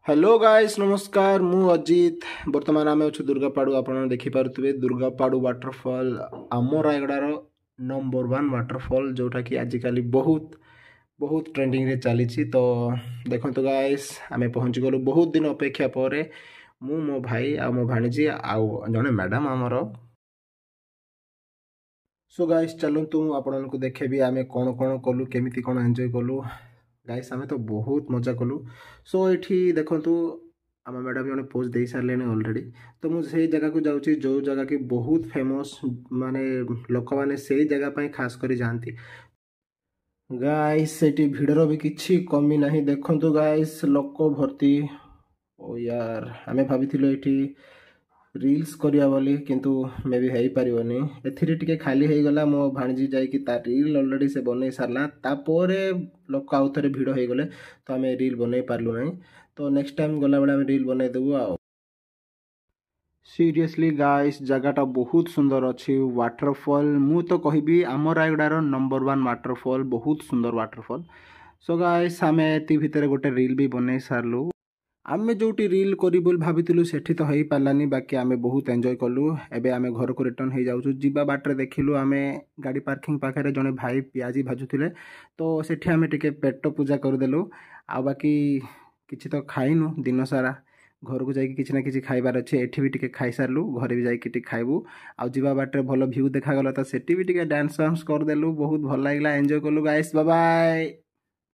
Hello guys नमस्कार मु अजित वर्तमान आम अच्छे दुर्गापाड़ू आप देखिपे दुर्गापाड़ू वाटरफॉल आम रायगड़ार नंबर 1 वाटरफॉल जोटा कि आजिकल बहुत बहुत ट्रेंडिंग रे चली तो देखो गाइस आम पहुँची गलु बहुत दिन अपेक्षा पर मु मो भाई आ मो भाणीजी आउ जड़े मैडम आमर सो गाइस चलतु आपको देखेबी आम कौन कौन कलु केमी कौन एंजॉय कलु गाइस आम तो बहुत मजा कलु सो ये देखु आम मैडम जड़े पोज दे सारे अलरेडी तो मुझे जगह को जाऊँगी जो जगह की बहुत फेमस माने लोक मैंने से जगह खास कर जाती गाइस से भिड़र भी किसी कमी ना देखु गाइस लोक भर्ती ओ यार आम भाभी ये रील्स करिया बोली किंतु मे भी हो पारिबनी एथिरे टिके खाली हो गला मो भाणजी जाइकी ता रील ऑलरेडी से बनै सारला तापोरे लोक आउ थरे भिड़ हो गले तो आम रील बनै पारलु नहीं तो नेक्स्ट टाइम गला बेले आम रील बनै देबु आ सीरियसली गाइस जगहटा बहुत सुंदर अच्छी वाटरफॉल मु तो कहबी आम रायगड़ार नंबर 1 वाटरफॉल बहुत सुंदर वाटरफॉल सो गाइस आम एति भितर गोटे रील भी बनै सारलु आमे जोटी रील करी बोल भाविलु सेठी तो हो पारानी बाकी आमे बहुत एंजॉय कलु एबे आमे घर को रिटर्न हो जाऊँ जीवा बाटर देखिलु आमे गाड़ी पार्किंग पाखे जड़े भाई पियाजी भाजुले तो सेठी आमे टिके पेट पूजा करदेलु आ बाकी किसी तो खाइनु दिन सारा घर को जाकि किसी ना किसी खाइबार अच्छे एठी भी टिके खाई सारलु घरे भी जाकि खाइबू आ जीवा बाटर भल भ्यू देखागला तो सेठी भी टिके डांस वांस करदेलु बहुत भल लागला एंजॉय कलु गाइस बाय बाय।